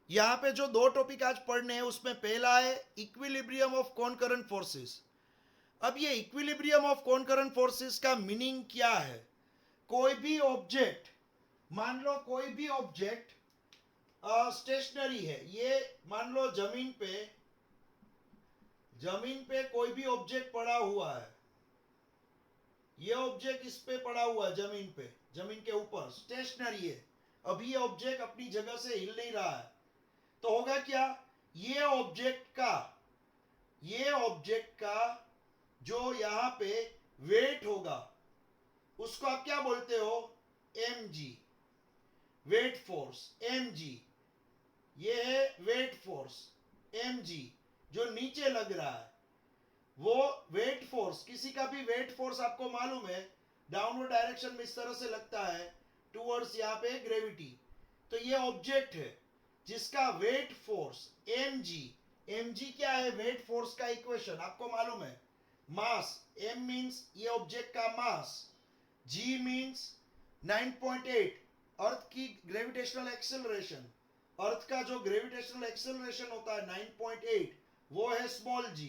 यहाँ पे जो दो टॉपिक आज पढ़ने हैं उसमें पहला है इक्विलिब्रियम ऑफ कॉनकरेंट फोर्सेस। अब ये इक्विलिब्रियम ऑफ कॉनकरेंट फोर्सेस का मीनिंग क्या है? कोई भी ऑब्जेक्ट, मान लो कोई भी ऑब्जेक्ट स्टेशनरी है, ये मान लो जमीन पे कोई भी ऑब्जेक्ट पड़ा हुआ है, ये ऑब्जेक्ट इस पे पड़ा हुआ है, जमीन के ऊपर स्टेशनरी है। अभी ये ऑब्जेक्ट अपनी जगह से हिल नहीं रहा है, तो होगा क्या? ये ऑब्जेक्ट का जो यहाँ पे वेट होगा उसको आप क्या बोलते हो? mg, weight force mg। ये है वेट फोर्स mg जो नीचे लग रहा है। वो वेट फोर्स, किसी का भी वेट फोर्स आपको मालूम है डाउनवर्ड डायरेक्शन में इस तरह से लगता है टूवर्ड्स यहाँ पे ग्रेविटी। तो ये ऑब्जेक्ट है जिसका वेट फोर्स mg क्या है? वेट फोर्स का इक्वेशन आपको मालूम है, मास। m मीन्स ये ऑब्जेक्ट का मास, g मीन्स 9.8 अर्थ की ग्रेविटेशनल एक्सेलरेशन। अर्थ का जो ग्रेविटेशनल एक्सेलरेशन होता है 9.8, वो है स्मॉल g।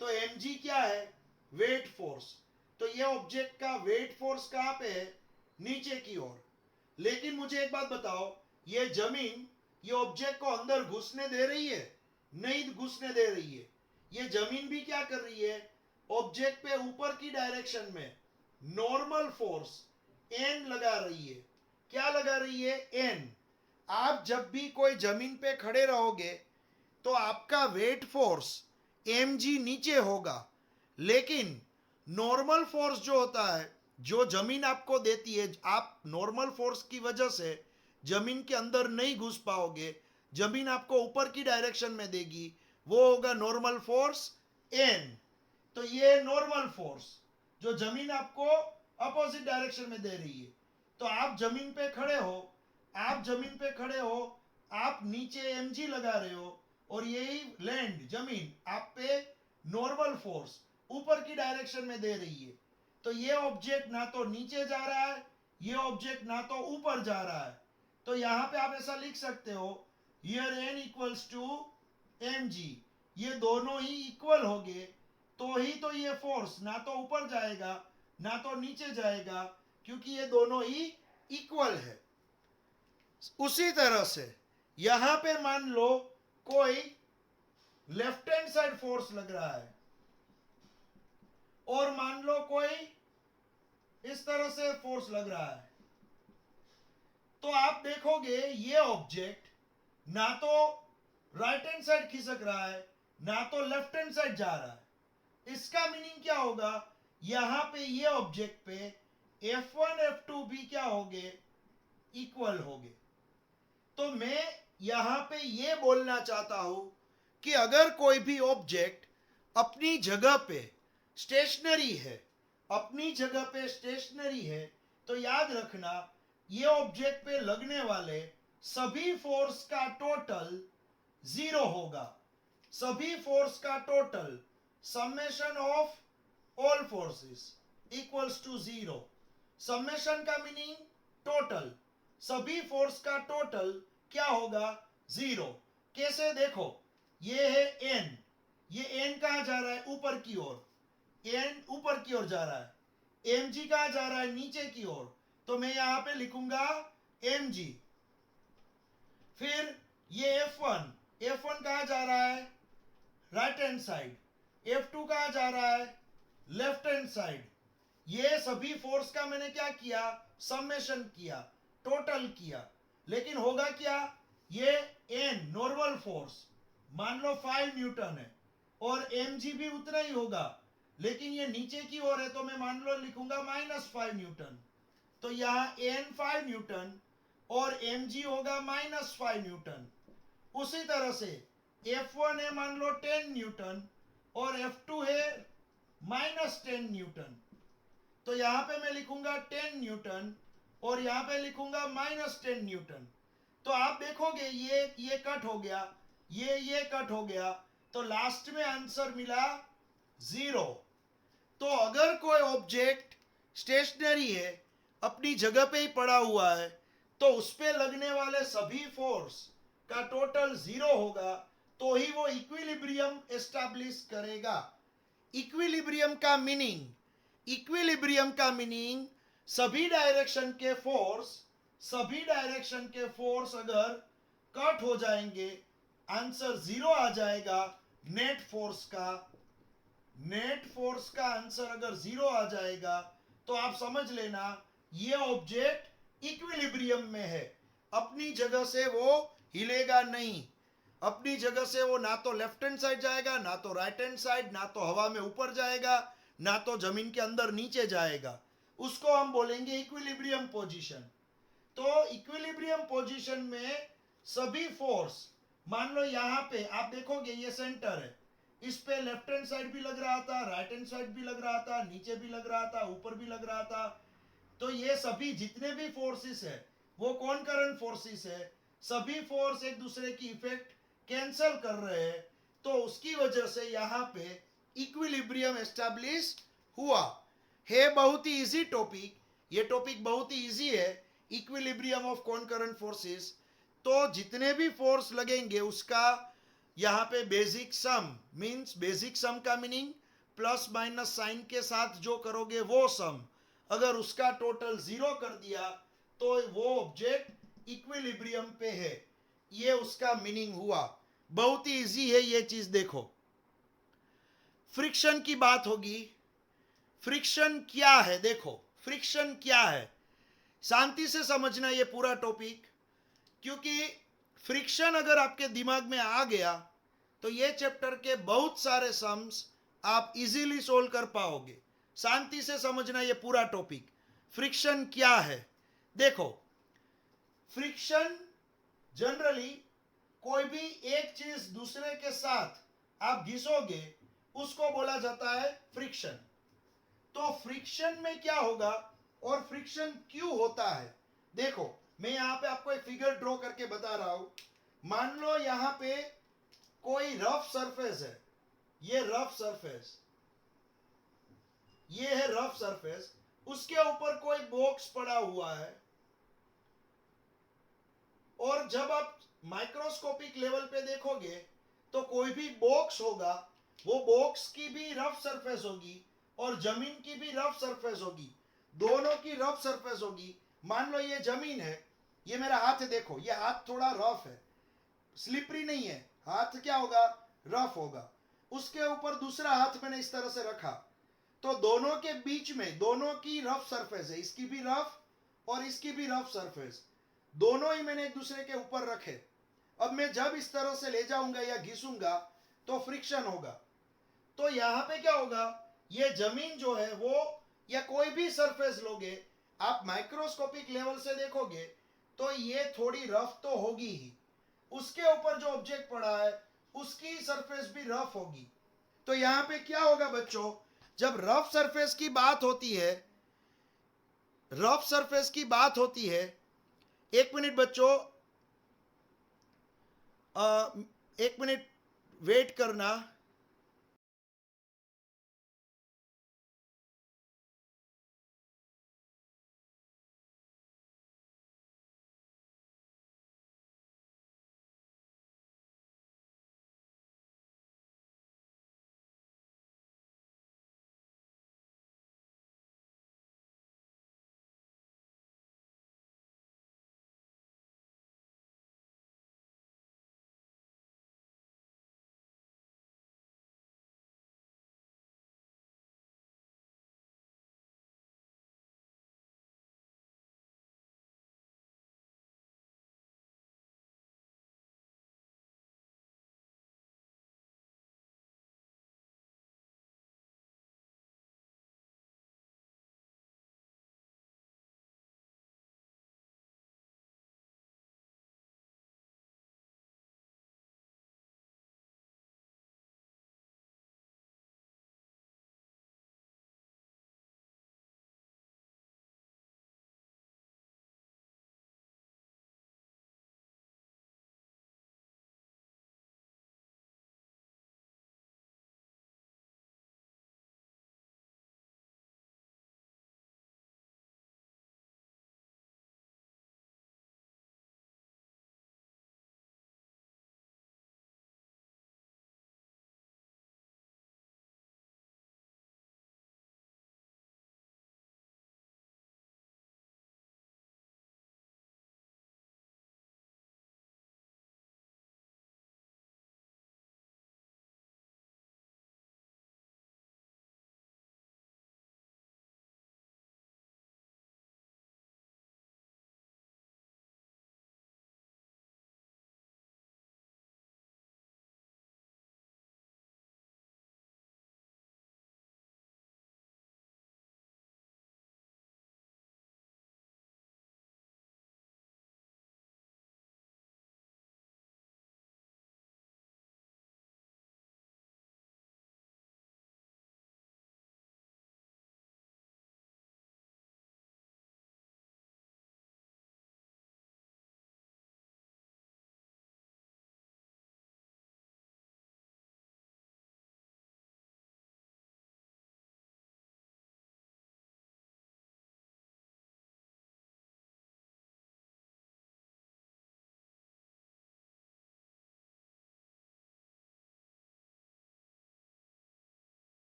तो mg क्या है? Weight force. तो ये ऑब्जेक्ट का वेट फोर्स कहां पे है? नीचे की ओर। लेकिन मुझे एक बात बताओ, ये जमीन ये ऑब्जेक्ट को अंदर घुसने दे रही है? नहीं घुसने दे रही है। ये जमीन भी क्या कर रही है? ऑब्जेक्ट पे ऊपर की डायरेक्शन में नॉर्मल फोर्स एन लगा रही है। क्या लगा रही है? एन। आप जब भी कोई जमीन पे खड़े रहोगे तो आपका वेट फोर्स mg नीचे होगा, लेकिन नॉर्मल फोर्स जो होता है, जो जमीन आपको देती है, आप नॉर्मल फोर्स की वजह से जमीन के अंदर नहीं घुस पाओगे, जमीन आपको ऊपर की डायरेक्शन में देगी, वो होगा नॉर्मल फोर्स n। तो ये नॉर्मल फोर्स जो जमीन आपको अपोजिट डायरेक्शन में दे रही है। तो आप जमीन पे खड़े हो, आप नीचे mg लगा रहे हो और यही लैंड जमीन आप पे नॉर्मल फोर्स ऊपर की डायरेक्शन में दे रही है। तो ये ऑब्जेक्ट ना तो नीचे जा रहा है, ये ऑब्जेक्ट ना तो ऊपर जा रहा है। तो यहां पे आप ऐसा लिख सकते हो, here n equals to mg। ये दोनों ही इक्वल हो गए तो ही तो ये फोर्स ना तो ऊपर जाएगा ना तो नीचे जाएगा, क्योंकि ये दोनों ही इक्वल है। उसी तरह से यहां पे मान लो कोई लेफ्ट हैंड साइड फोर्स लग रहा है और मान लो कोई इस तरह से फोर्स लग रहा है, तो आप देखोगे ये ऑब्जेक्ट ना तो राइट हैंड साइड खिसक रहा है ना तो लेफ्ट हैंड साइड जा रहा है। इसका मीनिंग क्या होगा? यहां पे ये ऑब्जेक्ट पे F1 F2 भी क्या होंगे? इक्वल होंगे। तो मैं यहां पे ये बोलना चाहता हूं कि अगर कोई भी ऑब्जेक्ट अपनी जगह पे स्टेशनरी है, तो याद रखना ये ऑब्जेक्ट पे लगने वाले सभी फोर्स का टोटल जीरो होगा। सभी फोर्स का total summation of all forces equals to zero. Summation का मीनिंग टोटल, सभी फोर्स का टोटल क्या होगा? जीरो। कैसे? देखो, ये है एन, ये एन कहां जा रहा है? ऊपर की ओर। एन ऊपर की ओर जा रहा है। mg कहां जा रहा है? नीचे की ओर। तो मैं यहां पे लिखूंगा mg। फिर ये F1 कहां जा रहा है? Right hand side. F2 कहां जा रहा है? Left hand side. ये सभी फोर्स का मैंने क्या किया? समेशन किया, टोटल किया। लेकिन होगा क्या? ये n नॉर्मल फोर्स मान लो 5 न्यूटन है और mg भी उतना ही होगा, लेकिन ये नीचे की ओर है तो मैं मान लो लिखूंगा -5 न्यूटन। तो यहां n 5 न्यूटन और mg होगा -5 न्यूटन। उसी तरह से F1 है मान लो 10 न्यूटन और F2 है -10 न्यूटन। तो यहां पे मैं लिखूंगा 10 न्यूटन और यहां पे लिखूंगा -10 न्यूटन। तो आप देखोगे ये कट हो गया, ये कट हो गया, तो लास्ट में आंसर मिला 0। तो अगर कोई ऑब्जेक्ट स्टेशनरी है, अपनी जगह पे ही पड़ा हुआ है, तो उस पे लगने वाले सभी फोर्स का टोटल 0 होगा तो ही वो इक्विलिब्रियम एस्टैब्लिश करेगा। इक्विलिब्रियम का मीनिंग सभी डायरेक्शन के फोर्स अगर कट हो जाएंगे, आंसर 0 आ जाएगा। नेट फोर्स का आंसर अगर 0 आ जाएगा तो आप समझ लेना ये ऑब्जेक्ट इक्विलिब्रियम में है, अपनी जगह से वो हिलेगा नहीं। अपनी जगह से वो ना तो लेफ्ट हैंड साइड जाएगा, ना तो राइट हैंड साइड, ना तो हवा में ऊपर जाएगा, ना तो जमीन के अंदर नीचे जाएगा। उसको हम बोलेंगे इक्विलिब्रियम पोजीशन। तो इक्विलिब्रियम पोजीशन में सभी फोर्स, मान लो यहां पे आप देखोगे ये सेंटर है, इस पे लेफ्ट हैंड साइड भी लग रहा था, राइट हैंड साइड भी लग रहा था, नीचे भी लग रहा था, ऊपर भी लग रहा था। तो ये सभी जितने भी फोर्सेस है वो कॉनकरेंट फोर्सेस है। सभी फोर्स एक दूसरे की इफेक्ट कैंसल कर रहे हैं, तो उसकी वजह से यहां पे इक्विलिब्रियम एस्टैब्लिश हुआ है। बहुत ही इजी टॉपिक, ये टॉपिक बहुत ही इजी है, इक्विलिब्रियम ऑफ कॉनकरेंट फोर्सेस। तो जितने भी फोर्स लगेंगे उसका यहाँ पे basic sum, means basic sum का मीनिंग प्लस माइनस साइन के साथ जो करोगे वो सम, अगर उसका टोटल 0 कर दिया तो वो ऑब्जेक्ट इक्विलिब्रियम पे है। ये उसका मीनिंग हुआ। बहुत ही इजी है ये चीज। देखो फ्रिक्शन की बात होगी। फ्रिक्शन क्या है? देखो फ्रिक्शन क्या है, शांति से समझना ये पूरा टॉपिक, क्योंकि फ्रिक्शन अगर आपके दिमाग में आ गया तो ये चैप्टर के बहुत सारे सम्स आप इजीली सोल्व कर पाओगे। शांति से समझना ये पूरा टॉपिक। फ्रिक्शन क्या है? देखो फ्रिक्शन जनरली कोई भी एक चीज दूसरे के साथ आप घिसोगे उसको बोला जाता है फ्रिक्शन। तो फ्रिक्शन में क्या होगा और फ्रिक्शन क्यों होता है? देखो मैं यहां पे आपको एक फिगर ड्रॉ करके बता रहा हूं। मान लो यहां पे कोई रफ सरफेस है, ये रफ सरफेस, ये है रफ सरफेस, उसके ऊपर कोई बॉक्स पड़ा हुआ है, और जब आप माइक्रोस्कोपिक लेवल पे देखोगे तो कोई भी बॉक्स होगा, वो बॉक्स की भी रफ सरफेस होगी और जमीन की भी रफ सरफेस होगी, दोनों की रफ सरफेस होगी। मान लो ये जमीन है, ये मेरा हाथ है, देखो ये हाथ थोड़ा रफ है, स्लिपरी नहीं है, हाथ क्या होगा? रफ होगा। उसके ऊपर दूसरा हाथ मैंने इस तरह से रखा, तो दोनों के बीच में दोनों की रफ सरफेस है, इसकी भी रफ और इसकी भी रफ सरफेस, दोनों ही मैंने एक दूसरे के ऊपर रखे। अब मैं जब इस तरह से ले जाऊंगा या घिसूंगा तो फ्रिक्शन होगा। तो यहां पे क्या होगा? ये जमीन जो है वो, या कोई भी सरफेस लोगे आप माइक्रोस्कोपिक लेवल से देखोगे तो ये थोड़ी रफ तो होगी ही, उसके ऊपर जो ऑब्जेक्ट पड़ा है उसकी सरफेस भी रफ होगी। तो यहां पे क्या होगा बच्चों, जब रफ सरफेस की बात होती है, रफ सरफेस की बात होती है, एक मिनट बच्चों, एक मिनट वेट करना।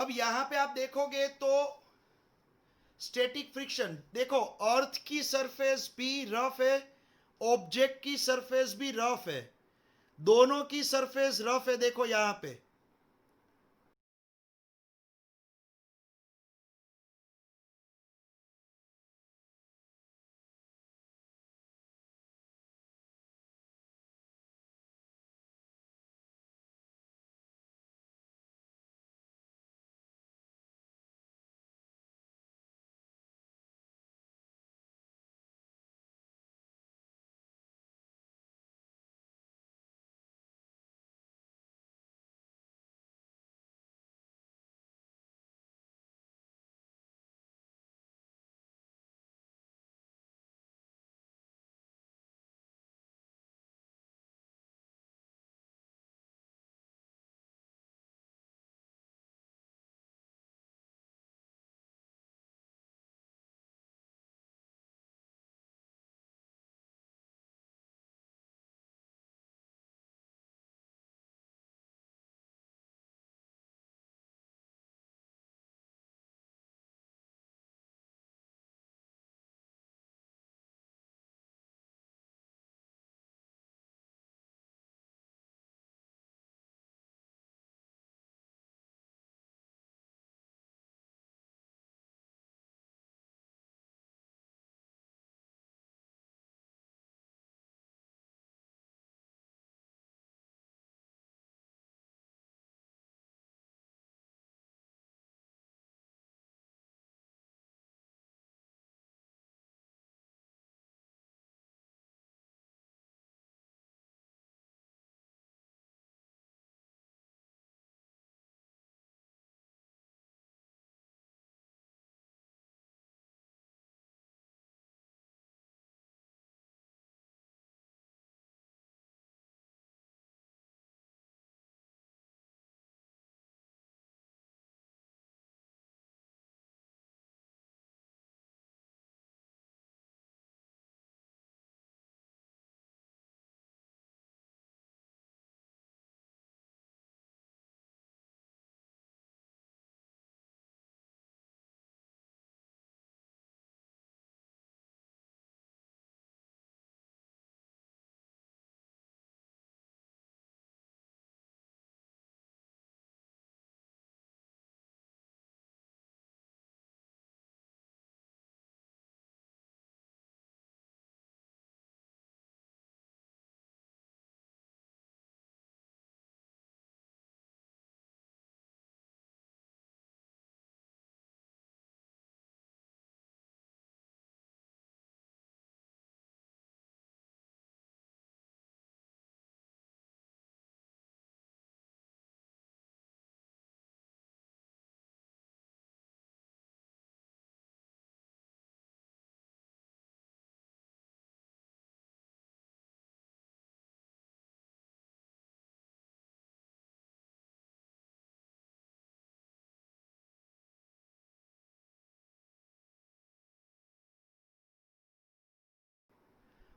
अब यहां पे आप देखोगे तो स्टैटिक फ्रिक्शन देखो, अर्थ की सरफेस भी रफ है, ऑब्जेक्ट की सरफेस भी रफ है, दोनों की सरफेस रफ है। देखो यहां पे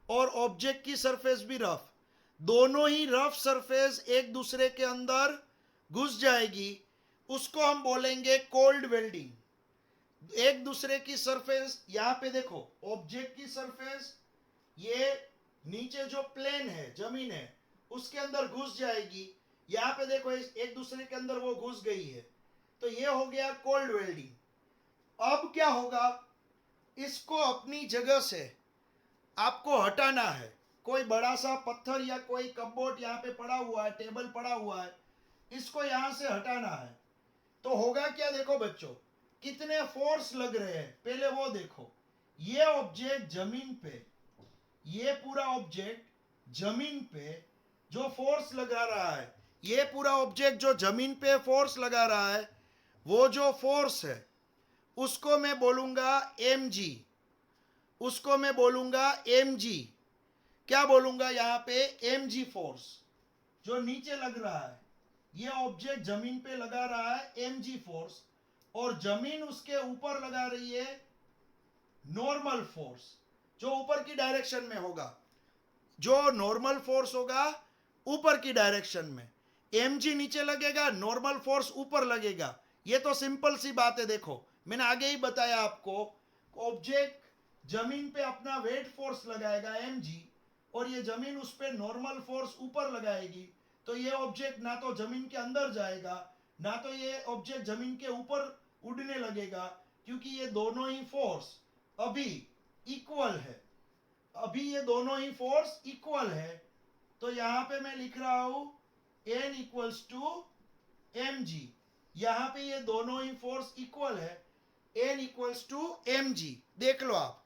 और ऑब्जेक्ट की सरफेस भी रफ, दोनों ही रफ सरफेस एक दूसरे के अंदर घुस जाएगी, उसको हम बोलेंगे कोल्ड वेल्डिंग। एक दूसरे की सरफेस यहां पे देखो, ऑब्जेक्ट की सरफेस ये नीचे जो प्लेन है, जमीन है, उसके अंदर घुस जाएगी। यहां पे देखो एक दूसरे के अंदर वो घुस गई है, तो ये हो गया कोल्ड वेल्डिंग। अब क्या होगा, इसको अपनी जगह से आपको हटाना है। कोई बड़ा सा पत्थर या कोई कपबोर्ड यहाँ पे पड़ा हुआ है, टेबल पड़ा हुआ है, इसको यहां से हटाना है। तो होगा क्या, देखो बच्चों, कितने फोर्स लग रहे हैं पहले वो देखो। ये ऑब्जेक्ट जमीन पे, ये पूरा ऑब्जेक्ट जमीन पे जो फोर्स लगा रहा है, ये पूरा ऑब्जेक्ट जो जमीन पे फोर्स लगा रहा है, वो जो फोर्स है उसको मैं बोलूंगा mg, उसको मैं बोलूंगा mg। क्या बोलूंगा यहां पे, mg फोर्स जो नीचे लग रहा है, ये ऑब्जेक्ट जमीन पे लगा रहा है mg फोर्स, और जमीन उसके ऊपर लगा रही है नॉर्मल फोर्स, जो ऊपर की डायरेक्शन में होगा। जो नॉर्मल फोर्स होगा ऊपर की डायरेक्शन में, mg नीचे लगेगा, नॉर्मल फोर्स ऊपर लगेगा। ये तो सिंपल सी बात है। देखो मैंने आगे ही बताया आपको, ऑब्जेक्ट जमीन पे अपना वेट फोर्स लगाएगा mg, और ये जमीन उस पर नॉर्मल फोर्स ऊपर लगाएगी, तो ये ऑब्जेक्ट ना तो जमीन के अंदर जाएगा, ना तो ये ऑब्जेक्ट जमीन के ऊपर उड़ने लगेगा, क्योंकि ये दोनों ही फोर्स अभी इक्वल है। अभी ये दोनों ही फोर्स इक्वल है। तो यहां पे मैं लिख रहा हूं N इक्वल्स टू mg। यहां पे ये दोनों ही फोर्स इक्वल है, N इक्वल्स टू mg। देख लो आप,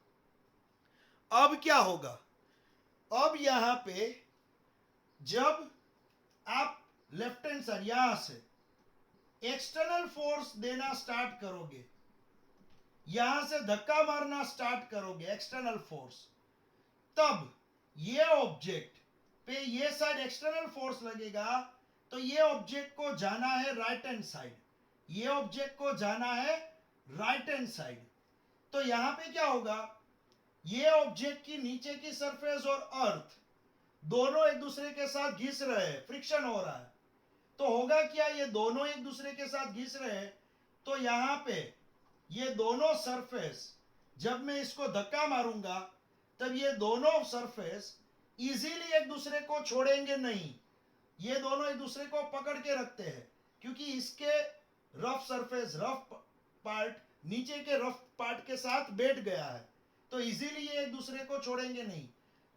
अब क्या होगा, अब यहां पे जब आप लेफ्ट हैंड साइड यहां से एक्सटर्नल फोर्स देना स्टार्ट करोगे, यहां से धक्का मारना स्टार्ट करोगे एक्सटर्नल फोर्स, तब ये ऑब्जेक्ट पे ये साइड एक्सटर्नल फोर्स लगेगा, तो ये ऑब्जेक्ट को जाना है राइट हैंड साइड, ये ऑब्जेक्ट को जाना है राइट हैंड साइड। तो यहां पे क्या होगा, ये ऑब्जेक्ट की नीचे की सरफेस और अर्थ दोनों एक दूसरे के साथ घिस रहे हैं, फ्रिक्शन हो रहा है। तो होगा क्या, ये दोनों एक दूसरे के साथ घिस रहे हैं, तो यहां पे ये दोनों सरफेस, जब मैं इसको धक्का मारूंगा तब ये दोनों सरफेस इजीली एक दूसरे को छोड़ेंगे नहीं, ये दोनों एक दूसरे को पकड़ के रखते हैं, क्योंकि इसके रफ सरफेस, रफ पार्ट नीचे के रफ पार्ट के साथ बैठ गया है, तो इजीली ये एक दूसरे को छोड़ेंगे नहीं।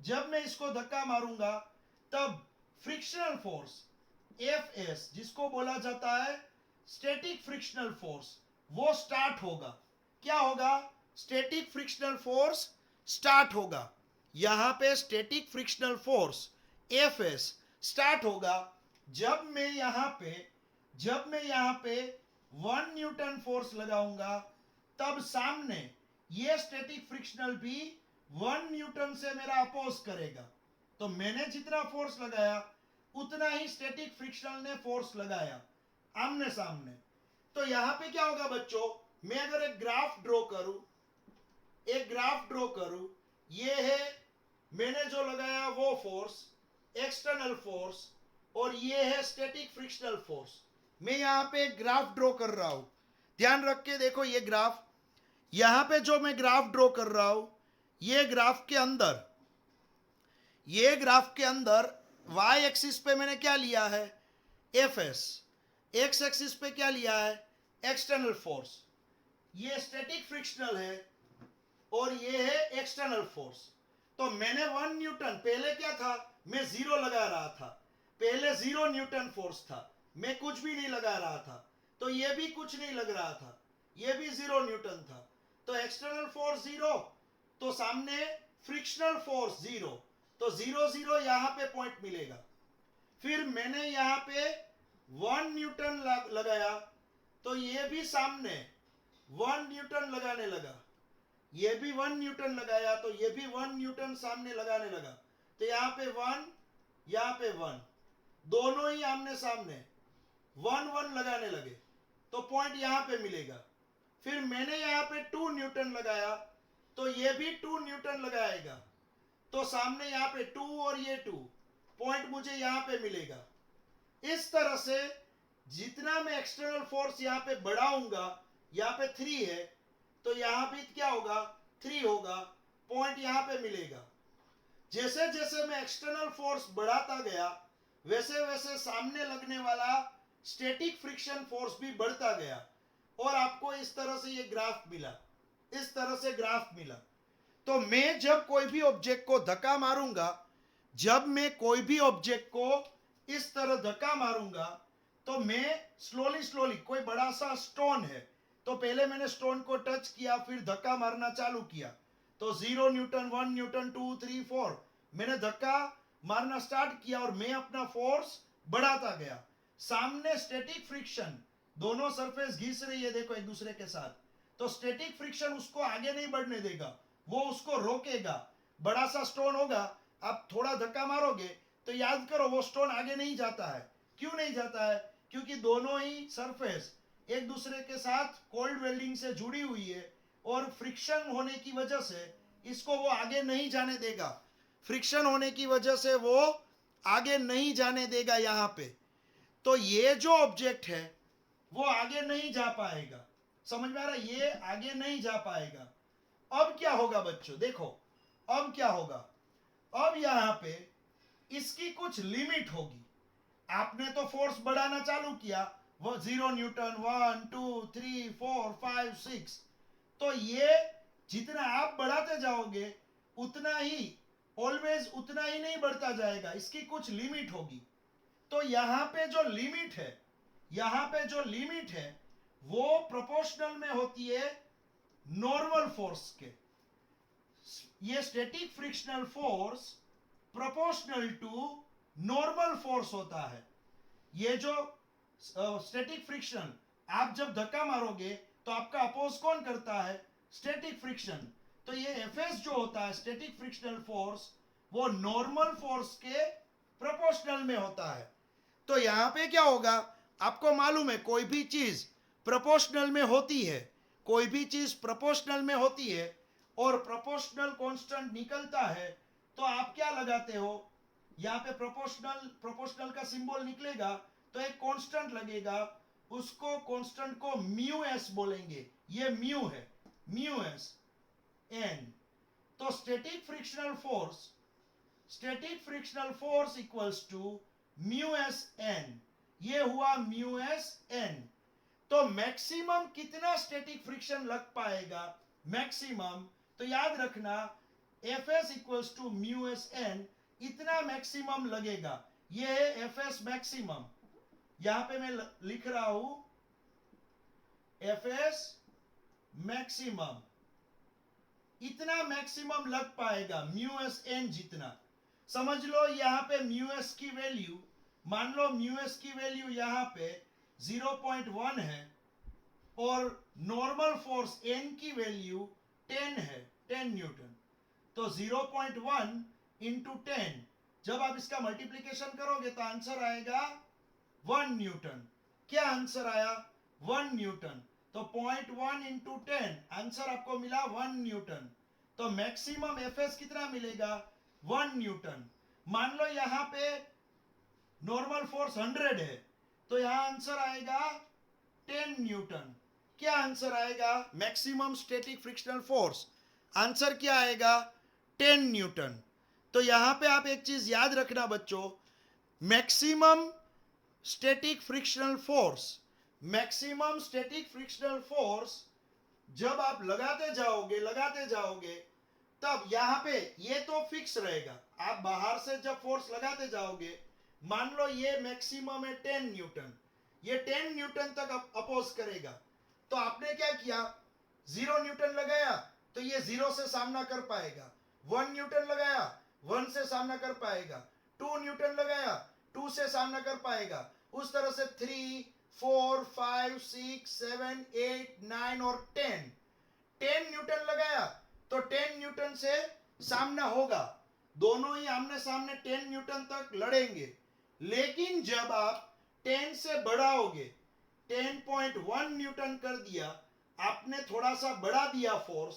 जब मैं इसको धक्का मारूंगा तब फ्रिक्शनल फोर्स Fs, जिसको बोला जाता है स्टैटिक फ्रिक्शनल फोर्स, वो स्टार्ट होगा। क्या होगा, स्टैटिक फ्रिक्शनल फोर्स स्टार्ट होगा। यहां पे static frictional force Fs start होगा जब मैं यहां पे 1 न्यूटन फोर्स लगाऊंगा, तब सामने ये स्टैटिक फ्रिक्शनल भी 1 न्यूटन से मेरा अपोज करेगा। तो मैंने जितना फोर्स लगाया उतना ही स्टैटिक फ्रिक्शनल ने फोर्स लगाया आमने सामने। तो यहां पे क्या होगा बच्चों, मैं अगर एक ग्राफ ड्रॉ करूं, ये है मैंने जो लगाया वो फोर्स, एक्सटर्नल फोर्स, और ये है स्टैटिक फ्रिक्शनल फोर्स। मैं यहां पे एक ग्राफ ड्रॉ कर रहा हूं, ध्यान रख के देखो। ये ग्राफ, यहां पे जो मैं ग्राफ ड्रॉ कर रहा हूं, ये ग्राफ के अंदर y एक्सिस पे मैंने क्या लिया है, Fs, x एक्सिस पे क्या लिया है, एक्सटर्नल फोर्स। ये स्टैटिक फ्रिक्शनल है और ये है एक्सटर्नल फोर्स। तो मैंने 1 न्यूटन, पहले क्या था, मैं 0 लगा रहा था, पहले 0 न्यूटन फोर्स था, मैं कुछ भी नहीं लगा रहा था, तो ये भी कुछ नहीं लग रहा था, ये भी 0 न्यूटन था। तो एक्सटर्नल फोर्स 0, तो सामने फ्रिक्शनल फोर्स 0, तो 0 0 यहां पे पॉइंट मिलेगा। फिर मैंने यहां पे 1 न्यूटन लगाया, तो ये भी सामने 1 न्यूटन लगाने लगा, ये भी 1 न्यूटन लगाया, तो ये भी 1 न्यूटन सामने लगाने लगा। तो यहां पे 1, यहां पे 1, दोनों ही आमने सामने 1 1 लगाने लगे, तो पॉइंट यहां पे मिलेगा। फिर मैंने यहां पे 2 न्यूटन लगाया, तो ये भी 2 न्यूटन लगाएगा, तो सामने यहां पे 2 और ये 2, पॉइंट मुझे यहां पे मिलेगा। इस तरह से जितना मैं एक्सटर्नल फोर्स यहां पे बढ़ाऊंगा, यहां पे 3 है, तो यहां भी क्या होगा, 3 होगा, पॉइंट यहां पे मिलेगा। जैसे जैसे मैं एक्सटर्नल फोर्स बढ़ाता गया, वैसे वैसे सामने लगने वाला स्टैटिक फ्रिक्शन फोर्स भी बढ़ता गया, और आपको इस तरह से ये ग्राफ मिला, इस तरह से ग्राफ मिला। तो मैं जब कोई भी ऑब्जेक्ट को धक्का मारूंगा, जब मैं कोई भी ऑब्जेक्ट को इस तरह धक्का मारूंगा, तो मैं स्लोली कोई बड़ा सा स्टोन है, तो पहले मैंने स्टोन को टच किया, फिर धक्का मारना चालू किया, तो 0 न्यूटन, 1 न्यूटन, 2 3 4, मैंने धक्का मारना स्टार्ट किया और मैं अपना फोर्स बढ़ाता गया। सामने स्टैटिक फ्रिक्शन, दोनों सरफेस घिस रही है देखो एक दूसरे के साथ, तो स्टैटिक फ्रिक्शन उसको आगे नहीं बढ़ने देगा, वो उसको रोकेगा। बड़ा सा स्टोन होगा, आप थोड़ा धक्का मारोगे तो याद करो वो स्टोन आगे नहीं जाता है। क्यों नहीं जाता है, क्योंकि दोनों ही सरफेस एक दूसरे के साथ कोल्ड वेल्डिंग से जुड़ी हुई है, और फ्रिक्शन होने की वजह से इसको वो आगे नहीं जाने देगा, फ्रिक्शन होने की वजह से वो आगे नहीं जाने देगा यहां पे। तो ये जो ऑब्जेक्ट है वो आगे नहीं जा पाएगा। समझ में आ रहा है? ये आगे नहीं जा पाएगा। अब क्या होगा बच्चों, देखो अब क्या होगा। अब यहां पे इसकी कुछ लिमिट होगी। आपने तो फोर्स बढ़ाना चालू किया, वो 0 न्यूटन, 1 2 3 4 5 6, तो ये जितना आप बढ़ाते जाओगे उतना ही, ऑलवेज उतना ही नहीं बढ़ता जाएगा, इसकी कुछ लिमिट होगी। तो यहां पे जो लिमिट है, यहां पे जो लिमिट है वो प्रोपोर्शनल में होती है नॉर्मल फोर्स के। ये static frictional force proportional to normal force होता है। ये जो स्टैटिक फ्रिक्शन, आप जब धक्का मारोगे तो आपका अपोज कौन करता है? Static friction. तो ये एफएस जो होता है स्टैटिक फ्रिक्शनल फोर्स, वो नॉर्मल फोर्स के प्रोपोर्शनल में होता है। तो यहां पे क्या होगा, आपको मालूम है कोई भी चीज प्रोपोर्शनल में होती है, कोई भी चीज प्रोपोर्शनल में होती है और प्रोपोर्शनल कांस्टेंट निकलता है, तो आप क्या लगाते हो, यहाँ पे प्रोपोर्शनल, प्रोपोर्शनल का सिंबल निकलेगा तो एक कांस्टेंट लगेगा, उसको कांस्टेंट को म्यू एस बोलेंगे। ये म्यू है, म्यू एस एन। तो static frictional force equals to mu S N. ये हुआ म्यू एस एन। तो मैक्सिमम कितना स्टैटिक फ्रिक्शन लग पाएगा, मैक्सिमम, तो याद रखना F S equals to mu S N, इतना मैक्सिमम लगेगा। ये है एफ एस मैक्सिमम, यहां पे मैं लिख रहा हूं एफ एस मैक्सिमम, इतना मैक्सिमम लग पाएगा म्यू एस एन जितना। समझ लो यहां पे म्यू एस की वैल्यू, मान लो म्यू एस की वैल्यू यहां पे 0.1 है और नॉर्मल फोर्स एन की वैल्यू 10 है, 10 न्यूटन। तो 0.1 इंटू 10, जब आप इसका मल्टीप्लीकेशन करोगे तो आंसर आएगा 1 न्यूटन। क्या आंसर आया? 1 न्यूटन। तो 0.1 इंटू 10, आंसर आपको मिला 1 न्यूटन। तो मैक्सिमम एफएस कितना मिलेगा? 1 न्यूटन। मान लो यहां पे नॉर्मल फोर्स 100 है, तो यहां आंसर आएगा 10 न्यूटन। क्या आंसर आएगा? Maximum static frictional force, answer क्या आएगा? 10 न्यूटन। तो यहां पे आप एक चीज याद रखना बच्चों, maximum static frictional force, maximum static frictional force जब आप लगाते जाओगे तब यहां पे ये तो फिक्स रहेगा। आप बाहर से जब फोर्स लगाते जाओगे, मान लो ये मैक्सिमम है 10 न्यूटन, ये 10 न्यूटन तक अपोज करेगा। तो आपने क्या किया, 0 न्यूटन लगाया तो ये 0 से सामना कर पाएगा, 1 न्यूटन लगाया 1 से सामना कर पाएगा, 2 न्यूटन लगाया 2 से सामना कर पाएगा, उस तरह से 3 4 5 6 7 8 9 और 10 न्यूटन लगाया तो 10 न्यूटन से सामना होगा, दोनों ही आमने सामने 10 न्यूटन तक लड़ेंगे। लेकिन जब आप 10 से बढ़ाओगे, 10.1 न्यूटन कर दिया, आपने थोड़ा सा बढ़ा दिया फोर्स,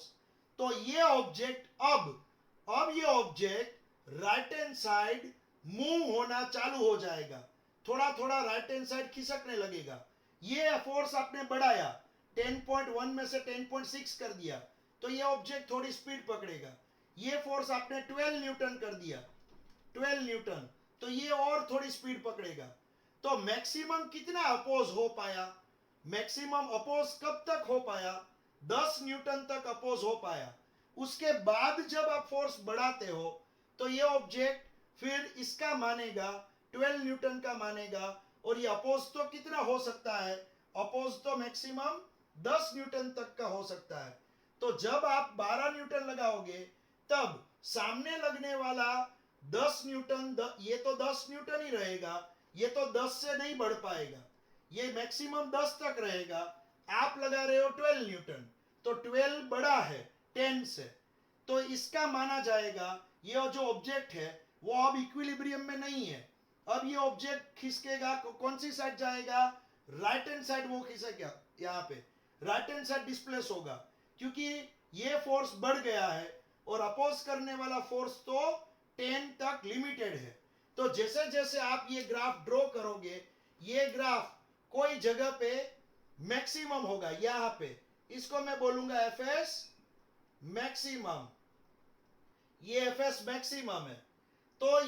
तो ये ऑब्जेक्ट अब ये object right hand side move होना चालू हो जाएगा, थोड़ा थोड़ा राइट हैंड साइड खिसकने लगेगा। ये फोर्स आपने बढ़ाया, 10.1 में से 10.6 कर दिया, तो ये ऑब्जेक्ट थोड़ी स्पीड पकड़ेगा। ये फोर्स आपने 12 न्यूटन कर दिया, 12 न्यूटन, तो ये और थोड़ी स्पीड पकड़ेगा। तो मैक्सिमम कितना अपोज हो पाया? मैक्सिमम अपोज कब तक हो पाया? 10 न्यूटन तक अपोज हो पाया। उसके बाद जब आप फोर्स बढ़ाते हो तो ये ऑब्जेक्ट फिर इसका मानेगा, 12 न्यूटन का मानेगा, और ये अपोज तो कितना हो सकता है? अपोज तो मैक्सिमम 10 न्यूटन तक का हो सकता है। तो जब आप 12 न्यूटन लगाओगे तब सामने लगने वाला 10 न्यूटन, ये तो 10 न्यूटन ही रहेगा, ये तो 10 से नहीं बढ़ पाएगा, ये मैक्सिमम 10 तक रहेगा। आप लगा रहे हो 12 न्यूटन, तो 12 बड़ा है 10 से, तो इसका माना जाएगा ये जो ऑब्जेक्ट है वो अब इक्विलिब्रियम में नहीं है। अब ये ऑब्जेक्ट खिसकेगा, कौन सी साइड जाएगा? राइट हैंड साइड वो खिसकेगा, यहाँ पे राइट हैंड साइड डिस्प्लेस होगा, क्योंकि ये फोर्स बढ़ गया है और अपोज करने वाला फोर्स तो 10 तक लिमिटेड है। तो जैसे जैसे आप ये ग्राफ ड्रॉ करोगे, ये ग्राफ कोई जगह पे मैक्सिमम होगा यहां पे, इसको मैं बोलूंगा एफएस मैक्सिमम, ये एफएस मैक्सिमम है। तो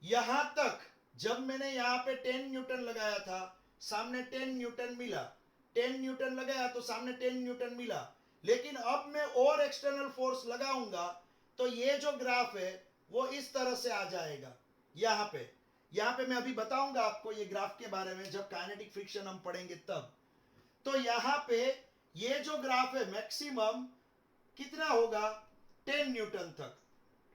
यहां तक जब मैंने यहां पे 10 न्यूटन लगाया था, सामने 10 न्यूटन मिला, 10 न्यूटन लगाया तो सामने 10 न्यूटन मिला, लेकिन अब मैं और एक्सटर्नल फोर्स लगाऊंगा तो ये जो ग्राफ है वो इस तरह से आ जाएगा। यहां पे मैं अभी बताऊंगा आपको ये ग्राफ के बारे में, जब काइनेटिक फ्रिक्शन हम पढ़ेंगे तब। तो यहां पे ये जो ग्राफ है मैक्सिमम कितना होगा, 10 न्यूटन तक,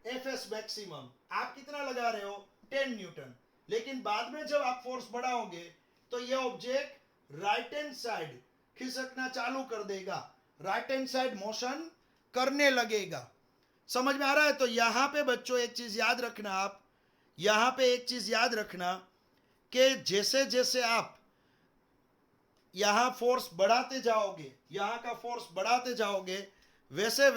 एफएस मैक्सिमम। आप कितना लगा रहे हो, 10 न्यूटन, लेकिन बाद में जब आप फोर्स बढ़ाओगे तो ये ऑब्जेक्ट राइट हैंड साइड खिसकना चालू कर देगा, राइट हैंड साइड मोशन करने लगेगा। समझ में आ रहा है? तो यहां पे बच्चों एक चीज याद रखना, आप यहां पे एक चीज याद रखना कि जैसे जैसे आप यहां फोर्स बढ़ाते जाओगे, यहां का फोर्स बढ़ाते जाओगे, वैसे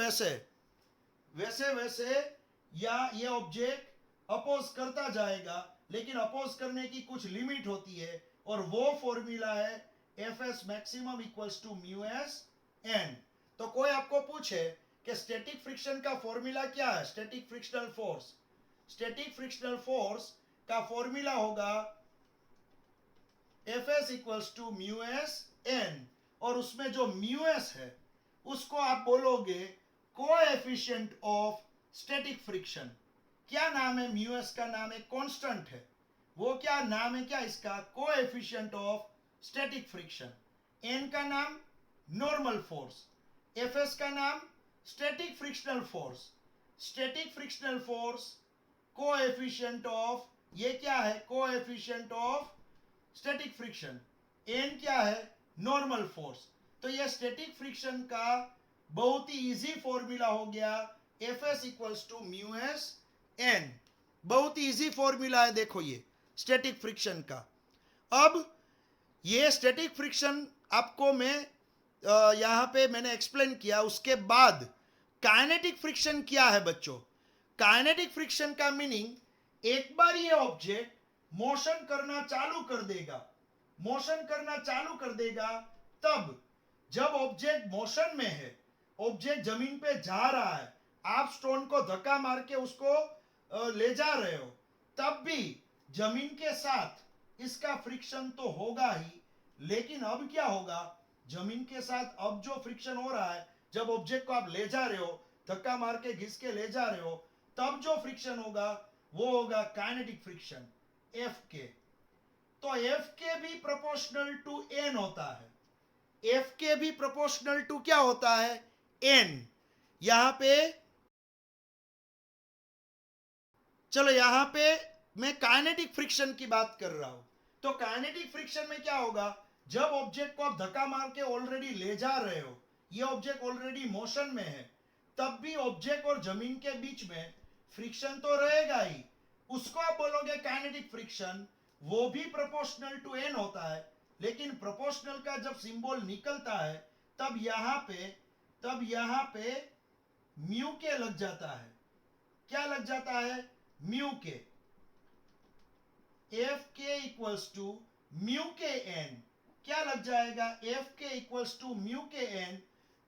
वैसे ये ऑब्जेक्ट अपोज करता जाएगा, लेकिन अपोज करने की कुछ लिमिट होती है, और वो फॉर्मूला है F S maximum equals to mu S N. तो कोई आपको पूछे कि स्टैटिक फ्रिक्शन का फॉर्मूला क्या है, स्टैटिक फ्रिक्शनल फोर्स का फॉर्मूला होगा F S equals to mu S N, और उसमें जो म्यू एस है उसको आप बोलोगे कोएफिशिएंट ऑफ स्टैटिक फ्रिक्शन। क्या नाम है, म्यू एस का नाम है कांस्टेंट है, वो क्या नाम है, क्या इसका, coefficient of static friction. N का नाम नॉर्मल फोर्स, एफ एस का नाम static frictional force coefficient of, ये क्या है, coefficient of static friction. N क्या है, नॉर्मल फोर्स। तो ये स्टैटिक फ्रिक्शन का बहुत ही इजी फॉर्मूला हो गया, F S equals to mu S N. बहुत ही इजी फॉर्मूला है, देखो ये स्टैटिक फ्रिक्शन का। अब ये स्टैटिक फ्रिक्शन आपको मैं यहां पे मैंने एक्सप्लेन किया, उसके बाद काइनेटिक फ्रिक्शन क्या है बच्चों। काइनेटिक फ्रिक्शन का मीनिंग, एक बार ये ऑब्जेक्ट मोशन करना चालू कर देगा, तब जब ऑब्जेक्ट मोशन में है, ऑब्जेक्ट जमीन पे जा रहा है, आप स्टोन को धक्का मार के उसको ले जा रहे हो, तब भी जमीन के साथ इसका फ्रिक्शन तो होगा ही, लेकिन अब क्या होगा, जमीन के साथ अब जो फ्रिक्शन हो रहा है, जब ऑब्जेक्ट को आप ले जा रहे हो, धक्का मार के घिस के ले जा रहे हो, तब जो फ्रिक्शन होगा वो होगा काइनेटिक फ्रिक्शन, एफ के। तो एफ के भी प्रोपोर्शनल टू एन होता है, एफ के भी प्रोपोर्शनल टू क्या होता है, एन। यहां पे चलो, यहां पे मैं काइनेटिक फ्रिक्शन की बात कर रहा हूं। तो काइनेटिक फ्रिक्शन में क्या होगा, जब ऑब्जेक्ट को आप धक्का मार के ऑलरेडी ले जा रहे हो, ये ऑब्जेक्ट ऑलरेडी मोशन में है, तब भी ऑब्जेक्ट और जमीन के बीच में फ्रिक्शन तो रहेगा ही, उसको आप बोलोगे काइनेटिक फ्रिक्शन। वो भी प्रोपोर्शनल टू एन होता है, लेकिन प्रोपोर्शनल का जब सिंबल निकलता है तब यहां पे म्यू के लग जाता है। क्या लग जाता है, mu K. F K equals to mu K N, क्या लग जाएगा, F K equals to mu K N.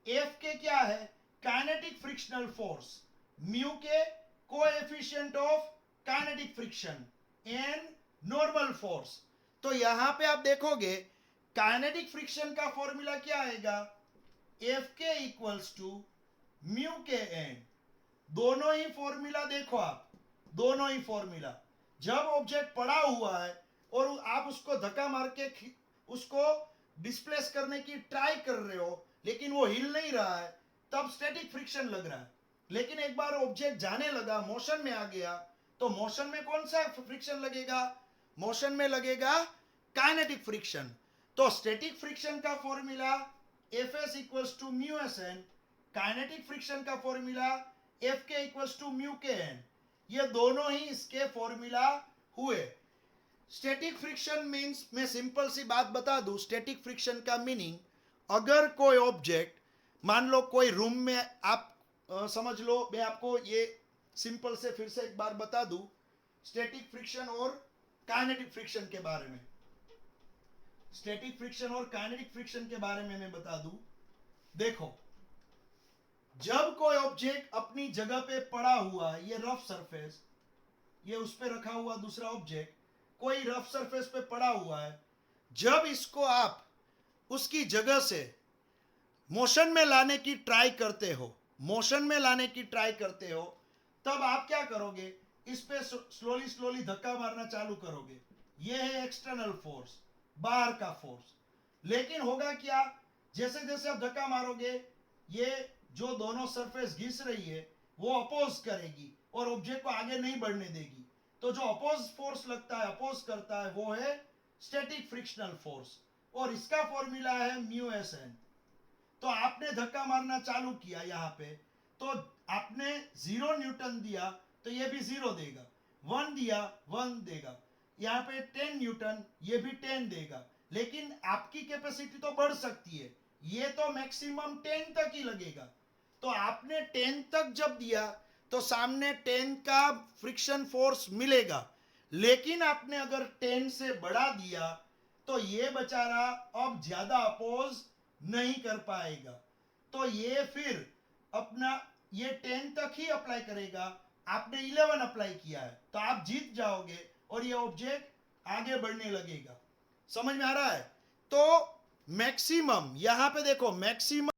F K क्या है, kinetic frictional force, mu K coefficient of kinetic friction, N normal force. तो यहां पे आप देखोगे काइनेटिक फ्रिक्शन का फॉर्मूला क्या आएगा, F K equals to mu K N. दोनों ही फॉर्मूला देखो आप, दोनों ही फॉर्मूला, जब ऑब्जेक्ट पड़ा हुआ है और आप उसको धक्का मार के उसको डिस्प्लेस करने की ट्राई कर रहे हो, लेकिन वो हिल नहीं रहा है, तब स्टैटिक फ्रिक्शन लग रहा है। लेकिन एक बार ऑब्जेक्ट जाने लगा, मोशन में आ गया, तो मोशन में कौन सा फ्रिक्शन लगेगा, मोशन में लगेगा काइनेटिक फ्रिक्शन। तो स्टैटिक फ्रिक्शन का formula F S equals to mu S N, kinetic friction का formula F K equals to mu K N. ये दोनों ही इसके फॉर्मूला हुए। स्टैटिक फ्रिक्शन मींस, मैं सिंपल सी बात बता दूं, स्टैटिक फ्रिक्शन का मीनिंग, अगर कोई ऑब्जेक्ट, मान लो कोई रूम में आप समझ लो, मैं आपको ये सिंपल से फिर से एक बार बता दूं स्टैटिक फ्रिक्शन और काइनेटिक फ्रिक्शन के बारे में। स्टैटिक फ्रिक्शन और काइनेटिक फ्रिक्शन के बारे में मैं बता दूं। देखो, जब कोई ऑब्जेक्ट अपनी जगह पे पड़ा हुआ है, ये रफ सरफेस, ये उस पे रखा हुआ दूसरा ऑब्जेक्ट कोई रफ सरफेस पे पड़ा हुआ है, जब इसको आप उसकी जगह से मोशन में लाने की ट्राई करते हो, मोशन में लाने की ट्राई करते हो, तब आप क्या करोगे, इस पे स्लोली स्लोली धक्का मारना चालू करोगे। ये है एक्सटर्नल फोर्स, बाहर का फोर्स। लेकिन होगा क्या, जैसे जैसे आप धक्का मारोगे, ये जो दोनों सरफेस घिस रही है वो अपोज करेगी और ऑब्जेक्ट को आगे नहीं बढ़ने देगी। तो जो अपोज फोर्स लगता है, अपोज करता है, वो है स्टैटिक फ्रिक्शनल फोर्स, और इसका फॉर्मूला है म्यू एस एन। तो आपने धक्का मारना चालू किया यहाँ पे, तो आपने 0 न्यूटन दिया तो ये भी 0 देगा, 1 दिया 1 देगा, यहाँ पे 10 न्यूटन, ये भी 10 देगा। लेकिन आपकी कैपेसिटी तो बढ़ सकती है, ये तो मैक्सिमम 10 तक ही लगेगा। तो आपने 10 तक जब दिया तो सामने 10 का फ्रिक्शन फोर्स मिलेगा। लेकिन आपने अगर 10 से बढ़ा दिया तो ये बेचारा अब ज्यादा अपोज नहीं कर पाएगा, तो ये फिर अपना ये 10 तक ही अप्लाई करेगा। आपने 11 अप्लाई किया है तो आप जीत जाओगे और ये ऑब्जेक्ट आगे बढ़ने लगेगा। समझ में आ रहा है? तो मैक्सिमम, यहां पे देखो, maximum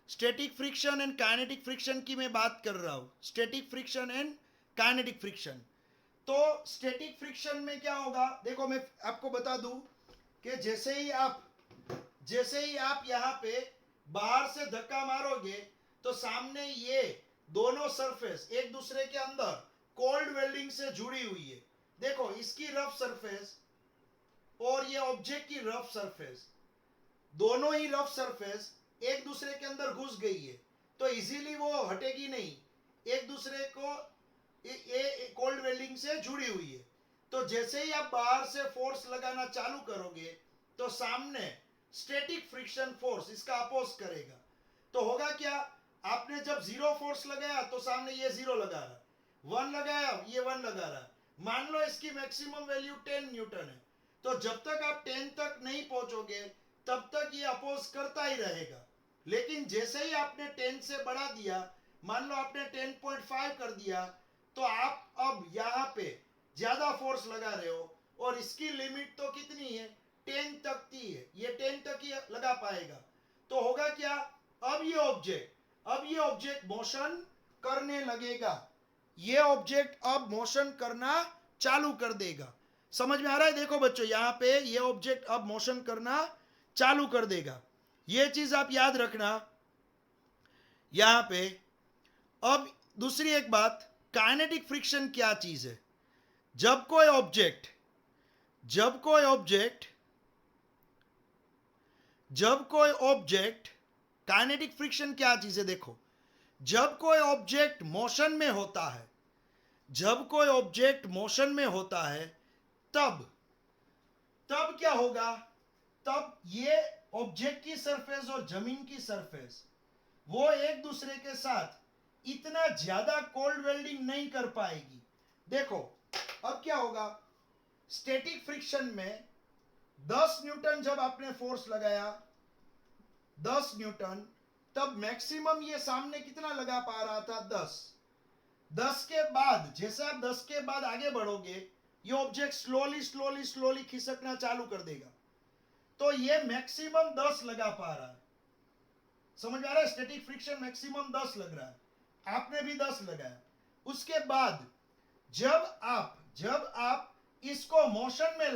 static friction and kinetic friction की मैं बात कर रहा हूं। Static friction and kinetic friction. तो स्टैटिक फ्रिक्शन में क्या होगा, देखो मैं आपको बता दूं कि जैसे ही आप यहाँ पे बाहर से धक्का मारोगे तो सामने ये दोनों सरफेस एक दूसरे के अंदर कोल्ड वेल्डिंग से जुड़ी हुई है। देखो, इसकी रफ सरफेस और ये ऑब्जेक्ट की रफ सरफेस, दोनों ही रफ सरफेस एक दूसरे के अंदर घुस गई है, तो इजीली वो हटेगी नहीं, एक दूसरे को ये कोल्ड वेल्डिंग से जुड़ी हुई है। तो जैसे ही आप बाहर से फोर्स लगाना चालू करोगे तो सामने स्टैटिक फ्रिक्शन फोर्स इसका अपोज करेगा। तो होगा क्या, आपने जब 0 फोर्स लगाया तो सामने ये 0 लगा रहा, 1 लगाया ये 1 लगा रहा। मान लो इसकी मैक्सिमम वैल्यू 10 न्यूटन है, तो जब तक आप 10 तक नहीं पहुंचोगे तब तक ये अपोज करता ही रहेगा। लेकिन जैसे ही आपने 10 से बढ़ा दिया, मान लो आपने 10.5 कर दिया, तो आप अब यहाँ पे ज्यादा फोर्स लगा रहे हो, और इसकी लिमिट तो कितनी है, 10 तक की है, ये 10 तक ही लगा पाएगा। तो होगा क्या, अब ये ऑब्जेक्ट मोशन करने लगेगा, ये ऑब्जेक्ट अब मोशन करना चालू कर देगा। समझ में आ रहा है? देखो बच्चों, यहाँ पे ये ऑब्जेक्ट अब मोशन करना चालू कर देगा। ये चीज आप याद रखना यहां पे। अब दूसरी एक बात, काइनेटिक फ्रिक्शन क्या चीज है। जब कोई ऑब्जेक्ट काइनेटिक फ्रिक्शन क्या चीज है, देखो, जब कोई ऑब्जेक्ट मोशन में होता है, तब क्या होगा, तब ये ऑब्जेक्ट की सरफेस और जमीन की सरफेस वो एक दूसरे के साथ इतना ज्यादा कोल्ड वेल्डिंग नहीं कर पाएगी। देखो, अब क्या होगा, स्टैटिक फ्रिक्शन में 10 न्यूटन जब आपने फोर्स लगाया, 10 न्यूटन, तब मैक्सिमम ये सामने कितना लगा पा रहा था, 10 के बाद, जैसे आप 10 के बाद आगे बढ़ोगे, ये ऑब्जेक्ट स्लोली खिसकना चालू कर देगा। तो ये मैक्सिमम 10 लगा पा रहा है। समझ में आ रहा है? स्टैटिक फ्रिक्शन मैक्सिमम 10 लग रहा है, आपने भी 10 लगाया। उसके बाद जब आप इसको मोशन में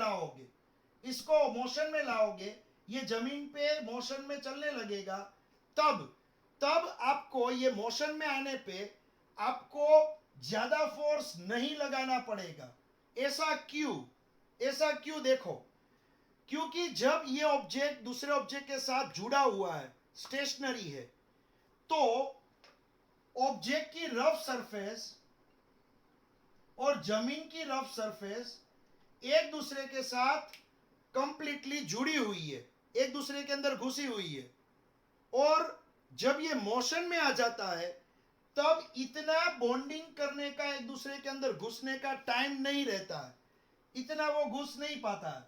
लाओगे, ये जमीन पे मोशन में चलने लगेगा, तब आपको ये मोशन में आने पे आपको ज्यादा फोर्स नहीं लगाना पड़ेगा। ऐसा क्यों देखो, क्योंकि जब ये ऑब्जेक्ट दूसरे ऑब्जेक्ट के साथ जुड़ा हुआ है, स्टेशनरी है, तो ऑब्जेक्ट की रफ सरफेस और जमीन की रफ सरफेस एक दूसरे के साथ कंप्लीटली जुड़ी हुई है, एक दूसरे के अंदर घुसी हुई है। और जब ये मोशन में आ जाता है तब इतना बॉन्डिंग करने का, एक दूसरे के अंदर घुसने का टाइम नहीं रहता है, इतना वो घुस नहीं पाता है।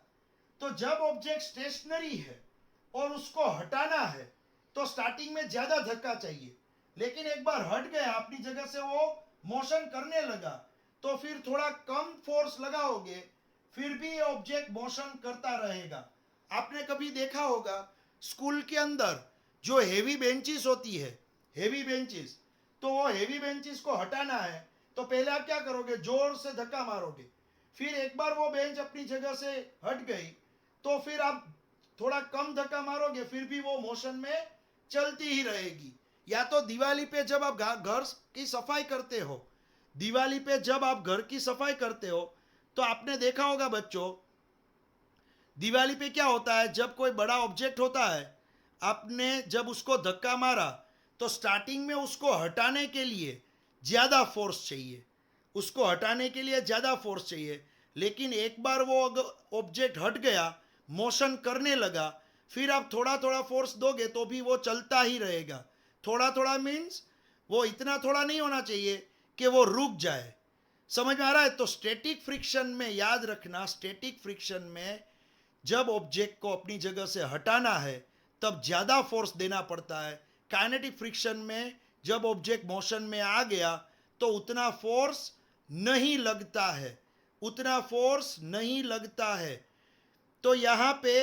तो जब ऑब्जेक्ट स्टेशनरी है और उसको हटाना है तो स्टार्टिंग में ज्यादा धक्का चाहिए, लेकिन एक बार हट गया अपनी जगह से, वो मोशन करने लगा, तो फिर थोड़ा कम फोर्स लगाओगे फिर भी ये ऑब्जेक्ट मोशन करता रहेगा। आपने कभी देखा होगा स्कूल के अंदर जो हेवी बेंचेस होती है, हेवी बेंचेस, तो वो हेवी बेंचेस को हटाना है तो पहले आप क्या करोगे, जोर से धक्का मारोगे। फिर एक बार वो बेंच अपनी जगह से हट गई तो फिर आप थोड़ा कम धक्का मारोगे, फिर भी वो मोशन में चलती ही रहेगी। या तो दिवाली पे जब आप घर की सफाई करते हो, दिवाली पे जब आप घर की सफाई करते हो तो आपने देखा होगा बच्चों, दिवाली पे क्या होता है, जब कोई बड़ा ऑब्जेक्ट होता है, आपने जब उसको धक्का मारा तो स्टार्टिंग में उसको हटाने के लिए ज़्यादा फोर्स चाहिए, उसको हटाने के लिए ज़्यादा फोर्स चाहिए। लेकिन एक बार वो ऑब्जेक्ट हट गया, मोशन करने लगा, फिर आप थोड़ा थोड़ा फोर्स दोगे तो भी वो चलता ही रहेगा। थोड़ा थोड़ा मीन्स वो इतना थोड़ा नहीं होना चाहिए कि वो रुक जाए। समझ में आ रहा है? तो स्टैटिक फ्रिक्शन में याद रखना, स्टैटिक फ्रिक्शन में जब ऑब्जेक्ट को अपनी जगह से हटाना है तब ज़्यादा फोर्स देना पड़ता है। काइनेटिक फ्रिक्शन में जब ऑब्जेक्ट मोशन में आ गया तो उतना फोर्स नहीं लगता है, उतना फोर्स नहीं लगता है। तो यहाँ पे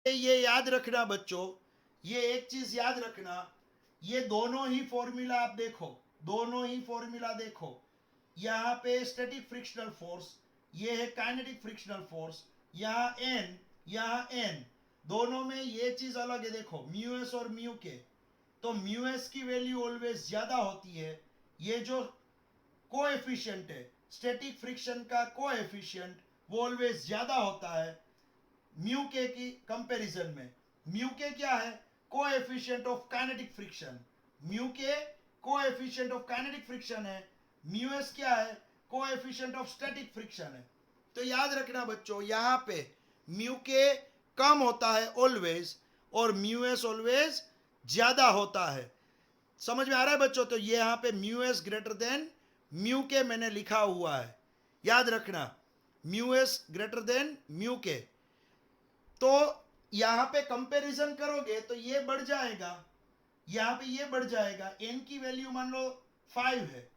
ये याद रखना बच्चों, ये एक चीज याद रखना, ये दोनों ही फॉर्मूला आप देखो, दोनों ही फॉर्मूला देखो, यहाँ पे स्टैटिक फ्रिक्शनल फोर्स, ये है काइनेटिक फ्रिक्शनल फोर्स, यहाँ एन, यहाँ एन, दोनों में ये चीज अलग है। देखो म्यू एस और म्यू के, तो म्यू एस की वैल्यू ऑलवेज ज्यादा होती है। ये जो कोएफिशिएंट है स्टैटिक फ्रिक्शन का, कोएफिशिएंट वो ऑलवेज ज्यादा होता है म्यू के की कंपैरिजन में। म्यू के क्या है? Coefficient of kinetic friction. Mu K coefficient of kinetic friction है, म्यू एस क्या है? कोएफिशिएंट ऑफ स्टैटिक फ्रिक्शन है। तो याद रखना बच्चों, यहां पे म्यू के कम होता है ऑलवेज, और म्यू एस ऑलवेज ज्यादा होता है। समझ में आ रहा है बच्चों? तो ये यहां पे mu S greater than mu के मैंने लिखा हुआ है, याद रखना, mu S greater than mu के। तो यहां पे कंपैरिजन करोगे तो ये बढ़ जाएगा, यहां पे ये बढ़ जाएगा। एन की वैल्यू मान लो 5 है,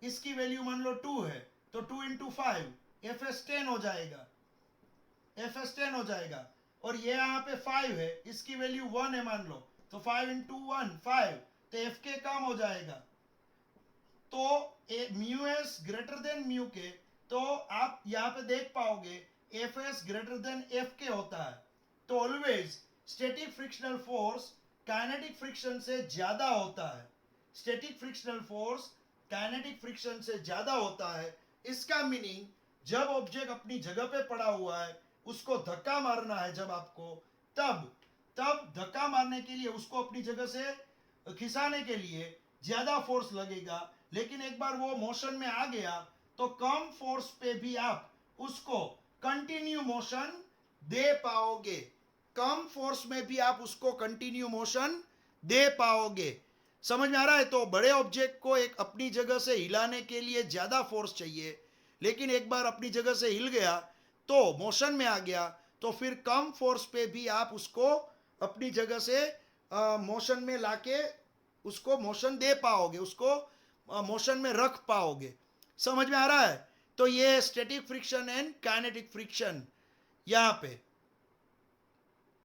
इसकी वैल्यू मान लो 2 है, तो 2 इंटू 5 एफ एस 10 हो जाएगा, एफ एस 10 हो जाएगा। और ये यहाँ पे 5 है, इसकी वैल्यू 1 है मान लो, तो 5 इंटू 1 5, तो एफ के कम हो जाएगा। तो mu S greater than mu के, तो आप यहाँ पे देख पाओगे F S greater than F के होता है। तो always static frictional force kinetic friction से ज्यादा होता है, static frictional force kinetic friction से ज्यादा होता है। इसका मीनिंग जब ऑब्जेक्ट अपनी जगह पे पड़ा हुआ है, उसको धक्का मारना है जब आपको, तब धक्का मारने के लिए, उसको अपनी जगह से खिंचाने के लिए ज्यादा फोर्स लगेगा। लेकिन एक बार वो मोशन में आ गया तो कम फोर्स पे भी आप उसको कंटिन्यू मोशन दे पाओगे, कम फोर्स में भी आप उसको कंटिन्यू मोशन दे पाओगे। समझ में आ रहा है? तो बड़े ऑब्जेक्ट को एक अपनी जगह से हिलाने के लिए ज्यादा फोर्स चाहिए, लेकिन एक बार अपनी जगह से हिल गया तो मोशन में आ गया, तो फिर कम फोर्स पे भी आप उसको अपनी जगह से मोशन में लाके उसको मोशन दे पाओगे, उसको मोशन में रख पाओगे। समझ में आ रहा है? तो ये static friction and kinetic friction यहाँ पे